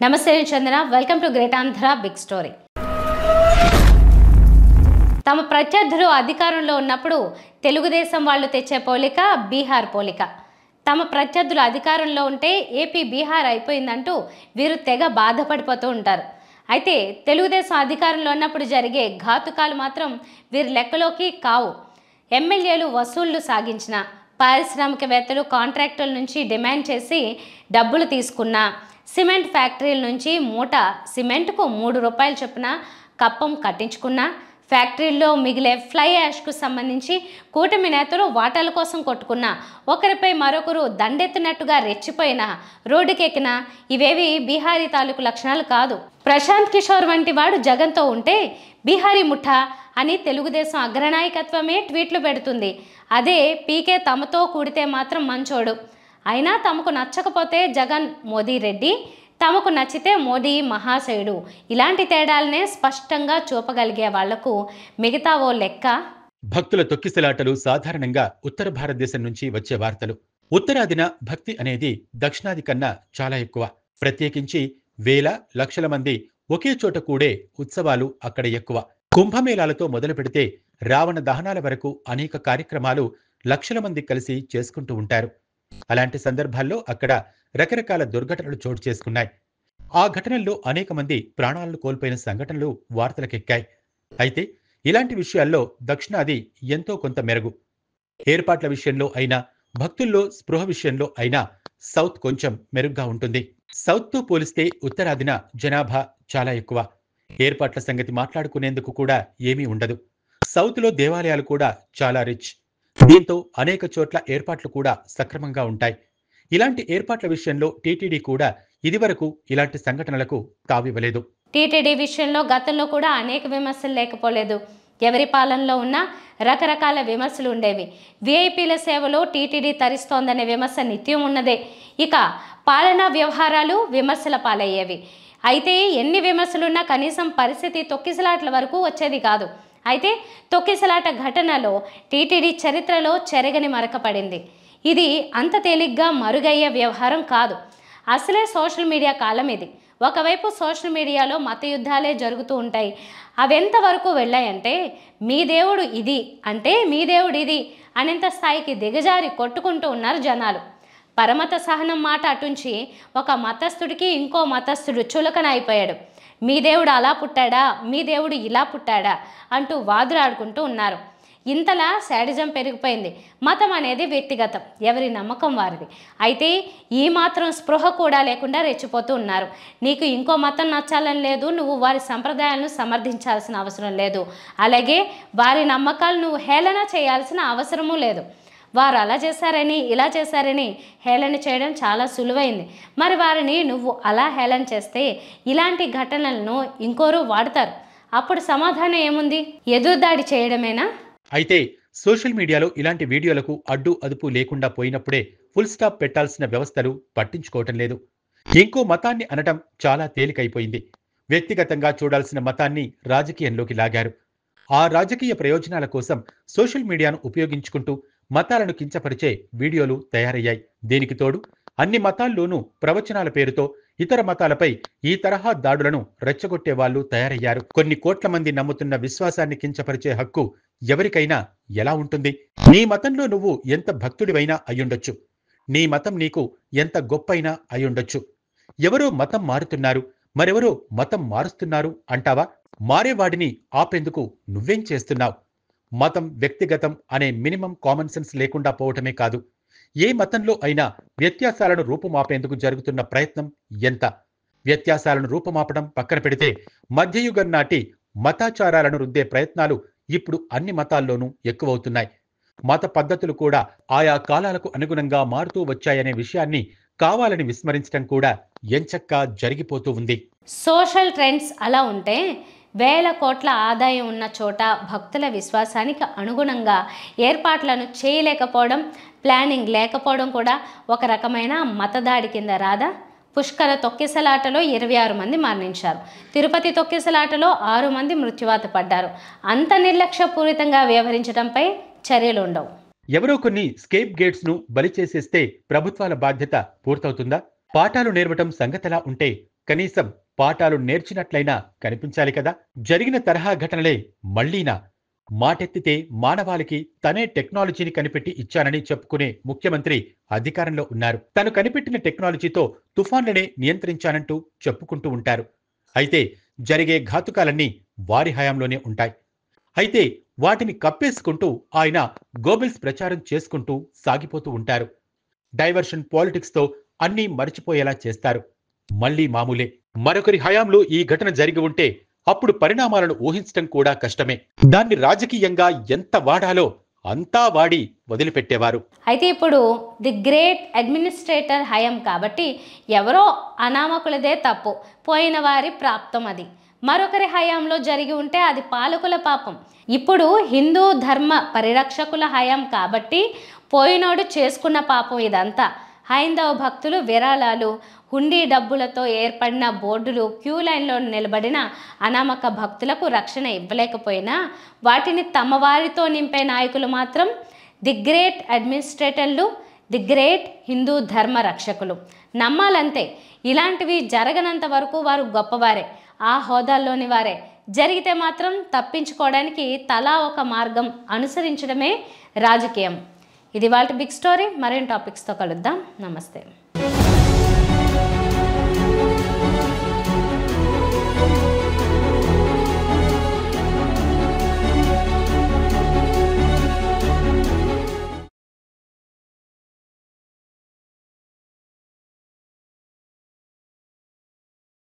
నమస్తే నేను Chandana welcome to great Andhra big story. తమ ప్రత్యర్థులు అధికారంలో ఉన్నప్పుడు తెలుగుదేశం వాళ్ళు తెచ్చే పోలిక బీహార్ పోలిక. తమ ప్రత్యర్థులు అధికారంలో ఉంటే ఏపీ బీహార్ అయిపోయిందంటూ వీరు తెగ బాధపడిపోతూ ఉంటారు. అయితే తెలుగుదేశం అధికారంలో ఉన్నప్పుడు జరిగే ఘాతుకాలు మాత్రం వీరి లెక్కలోకి కావు. ఎమ్మెల్యేలు వసూళ్లు సాగించిన, పారిశ్రామికవేత్తలు కాంట్రాక్టుల నుంచి డిమాండ్ చేసి డబ్బులు తీసుకున్న, సిమెంట్ ఫ్యాక్టరీల నుంచి మూట సిమెంట్కు 3 రూపాయలు చొప్పున కప్పం కట్టించుకున్న, ఫ్యాక్టరీల్లో మిగిలే ఫ్లై యాష్కు సంబంధించి కూటమి నేతలు వాటాల కోసం కొట్టుకున్న, ఒకరిపై మరొకరు దండెత్తినట్టుగా రెచ్చిపోయిన, రోడ్డుకెక్కిన ఇవేవి బీహారీ తాలూకు లక్షణాలు కాదు. ప్రశాంత్ కిషోర్ వంటి వాడు జగన్తో ఉంటే బీహారీ ముఠా అని తెలుగుదేశం అగ్రనాయకత్వమే ట్వీట్లు పెడుతుంది. అదే పీకే తమతో కూడితే మాత్రం మంచోడు, అయినా తమకు నచ్చకపోతే జగన్ మోదీ రెడ్డి, తమకు నచ్చితే మోదీ మహాశయుడు, ఇలాంటి తేడాలనే స్పష్టంగా చూపగలిగే వాళ్లకు మిగతా ఓ లెక్క. భక్తుల తొక్కిసలాటలు సాధారణంగా ఉత్తర భారతదేశం నుంచి వచ్చే వార్తలు. ఉత్తరాదిన భక్తి అనేది దక్షిణాది కన్నా చాలా ఎక్కువ. ప్రత్యేకించి వేల లక్షల మంది ఒకే చోట కూడే ఉత్సవాలు అక్కడ ఎక్కువ. కుంభమేళాలతో మొదలు పెడితే రావణ దహనాల వరకు అనేక కార్యక్రమాలు లక్షల మంది కలిసి చేసుకుంటూ ఉంటారు. అలాంటి సందర్భాల్లో అక్కడ రకరకాల దుర్ఘటనలు చోటు చేసుకున్నాయి. ఆ ఘటనల్లో అనేక మంది ప్రాణాలను కోల్పోయిన సంఘటనలు వార్తలకెక్కాయి. అయితే ఇలాంటి విషయాల్లో దక్షిణాది ఎంతో కొంత మెరుగు. ఏర్పాట్ల విషయంలో అయినా, భక్తుల్లో స్పృహ విషయంలో అయినా సౌత్ కొంచెం మెరుగ్గా ఉంటుంది. సౌత్తో పోలిస్తే ఉత్తరాదిన జనాభా చాలా ఎక్కువ. ఏర్పాట్ల సంగతి మాట్లాడుకునేందుకు కూడా ఏమీ ఉండదు. సౌత్లో దేవాలయాలు కూడా చాలా రిచ్. దీంతో అనేక చోట్ల ఏర్పాట్లు కూడా సక్రమంగా ఉంటాయి. ఇలాంటి ఏర్పాట్ల విషయంలో టీటీడీ కూడా ఇదివరకు ఇలాంటి సంఘటనలకు తావివ్వలేదు. టీటీడీ విషయంలో గతంలో కూడా అనేక విమర్శలు లేకపోలేదు. ఎవరి పాలనలో ఉన్నా రకరకాల విమర్శలు ఉండేవి. విఐపీల సేవలో టీటీడీ తరిస్తోందనే విమర్శ నిత్యం ఉన్నదే. ఇక పాలనా వ్యవహారాలు విమర్శల పాలయ్యేవి. అయితే ఎన్ని విమర్శలున్నా కనీసం పరిస్థితి తొక్కిసలాట్ల వరకు వచ్చేది కాదు. అయితే తొక్కిసలాట ఘటనలో టీటీడీ చరిత్రలో చెరగని మరకపడింది. ఇది అంత తేలిగ్గా మరుగయ్యే వ్యవహారం కాదు. అసలే సోషల్ మీడియా కాలం ఇది. ఒకవైపు సోషల్ మీడియాలో మత యుద్ధాలే జరుగుతూ ఉంటాయి. అవెంతవరకు వెళ్ళాయంటే మీ దేవుడు ఇది అంటే మీ దేవుడు ఇది అనేంత స్థాయికి దిగజారి కొట్టుకుంటూ ఉన్నారు జనాలు. పరమత సహనం మాట అటుంచి ఒక మతస్థుడికి ఇంకో మతస్థుడు చులకన అయిపోయాడు. మీ దేవుడు అలా పుట్టాడా, మీ దేవుడు ఇలా పుట్టాడా అంటూ వాదులాడుకుంటూ ఉన్నారు. ఇంతలా శాడిజం పెరిగిపోయింది. మతం అనేది వ్యక్తిగతం, ఎవరి నమ్మకం వారిది. అయితే ఈ మాత్రం స్పృహ కూడా లేకుండా రెచ్చిపోతూ ఉన్నారు. నీకు ఇంకో మతం నచ్చాలని లేదు, నువ్వు వారి సంప్రదాయాలను సమర్థించాల్సిన అవసరం లేదు, అలాగే వారి నమ్మకాలు నువ్వు హేళన చేయాల్సిన అవసరమూ లేదు. వారు అలా చేశారని ఇలా చేశారని హేళన చేయడం చాలా సులువైంది. మరి వారిని నువ్వు అలా హేళన చేస్తే ఇలాంటి ఘటనలను ఇంకోరు వాడతారు. అప్పుడు సమాధానం ఏముంది? ఎదురుదాడి చేయడమేనా? అయితే సోషల్ మీడియాలో ఇలాంటి వీడియోలకు అడ్డు అదుపు లేకుండా పోయినప్పుడే ఫుల్ స్టాప్ పెట్టాల్సిన వ్యవస్థలు పట్టించుకోవటం లేదు. ఇంకో మతాన్ని అనటం చాలా తేలికైపోయింది. వ్యక్తిగతంగా చూడాల్సిన మతాన్ని రాజకీయంలోకి లాగారు. ఆ రాజకీయ ప్రయోజనాల కోసం సోషల్ మీడియాను ఉపయోగించుకుంటూ మతాలను కించపరిచే వీడియోలు తయారయ్యాయి. దీనికి తోడు అన్ని మతాల్లోనూ ప్రవచనాల పేరుతో ఇతర మతాలపై ఈ తరహా దాడులను రెచ్చగొట్టే వాళ్లు తయారయ్యారు. కొన్ని కోట్ల మంది నమ్ముతున్న విశ్వాసాన్ని కించపరిచే హక్కు ఎవరికైనా ఎలా ఉంటుంది? నీ మతంలో నువ్వు ఎంత భక్తుడివైనా అయ్యుండొచ్చు. నీ మతం నీకు ఎంత గొప్పైనా అయ్యుండొచ్చు. ఎవరో మతం మారుతున్నారు, మరెవరో మతం మారుస్తున్నారు అంటావా? మారేవాడిని ఆపేందుకు నువ్వేం చేస్తున్నావు? మతం వ్యక్తిగతం అనే మినిమం కామన్ సెన్స్ లేకుండా పోవటమే కాదు, ఏ మతంలో అయినా వ్యత్యాసాలను రూపుమాపేందుకు జరుగుతున్న ప్రయత్నం ఎంత. వ్యత్యాసాలను రూపుమాపడం పక్కన పెడితే మధ్యయుగం నాటి మతాచారాలను రుద్దే ప్రయత్నాలు ఇప్పుడు అన్ని మతాల్లోనూ ఎక్కువవుతున్నాయి. మత పద్ధతులు కూడా ఆయా కాలాలకు అనుగుణంగా మారుతూ వచ్చాయనే విషయాన్ని కావాలని విస్మరించడం కూడా ఎంచక్కా జరిగిపోతూ ఉంది. సోషల్ ట్రెండ్స్ అలా ఉంటే వేల కోట్ల ఆదాయం ఉన్న చోట భక్తుల విశ్వాసానికి అనుగుణంగా ఏర్పాట్లను చేయలేకపోవడం, ప్లానింగ్ లేకపోవడం కూడా ఒక రకమైన మతదాడి కింద రాదా? పుష్కర తొక్కిసలాటలో 26 మంది మరణించారు. తిరుపతి తొక్కిసలాటలో 6 మంది మృత్యువాత పడ్డారు. అంత నిర్లక్ష్యపూరితంగా వ్యవహరించడంపై చర్యలుండవు. ఎవరో కొన్ని స్కేప్ గేట్స్ ను బలి చేసేస్తే ప్రభుత్వాల బాధ్యత పూర్తవుతుందా? పాఠాలు నేర్వటం సంగతలా ఉంటే కనీసం పాఠాలు నేర్చినట్లయినా కనిపించాలి కదా. జరిగిన తరహా ఘటనలే మళ్లీనా? మాటెత్తితే మానవాళికి తనే టెక్నాలజీని కనిపెట్టి ఇచ్చానని చెప్పుకునే ముఖ్యమంత్రి అధికారంలో ఉన్నారు. తను కనిపెట్టిన టెక్నాలజీతో తుఫాన్లనే నియంత్రించానంటూ చెప్పుకుంటూ ఉంటారు. అయితే జరిగే ఘాతుకాలన్నీ వారి హయాంలోనే ఉంటాయి. అయితే వాటిని కప్పేసుకుంటూ ఆయన గోబెల్స్ ప్రచారం చేసుకుంటూ సాగిపోతూ ఉంటారు. డైవర్షన్ పాలిటిక్స్తో అన్నీ మరిచిపోయేలా చేస్తారు. మళ్లీ మామూలే. మరొకరి హయాంలో ఈ ఘటన జరిగి ఉంటే అప్పుడు పరిణామాలను ఊహించటం కూడా కష్టమే. దాన్ని రాజకీయంగా ఎంత వాడాలో అంతా వాడి వదిలిపెట్టేవారు. అయితే ఇప్పుడు ది గ్రేట్ అడ్మినిస్ట్రేటర్ హయం కాబట్టి ఎవరో అనామకులదే తప్పు, పోయిన వారి ప్రాప్తం అది. మరొకరి హయాంలో జరిగి ఉంటే అది పాలకుల పాపం. ఇప్పుడు హిందూ ధర్మ పరిరక్షకుల హయం కాబట్టి పోయినోడు చేసుకున్న పాపం ఇదంతా. హైందవ భక్తులు విరాళాలు, హుండీ డబ్బులతో ఏర్పడిన బోర్డులు, క్యూ లైన్లో నిలబడిన అనామక భక్తులకు రక్షణ ఇవ్వలేకపోయినా వాటిని తమ వారితో నింపే నాయకులు మాత్రం ది గ్రేట్ అడ్మినిస్ట్రేటర్లు, ది గ్రేట్ హిందూ ధర్మ రక్షకులు. నమ్మాలంతే. ఇలాంటివి జరగనంత వరకు వారు గొప్పవారే, ఆ హోదాల్లోని వారే. జరిగితే మాత్రం తప్పించుకోవడానికి తలా ఒక మార్గం అనుసరించడమే రాజకీయం. ఇది వాళ్ళ బిగ్ స్టోరీ. మరిన్ని టాపిక్స్తో కలుద్దాం. నమస్తే.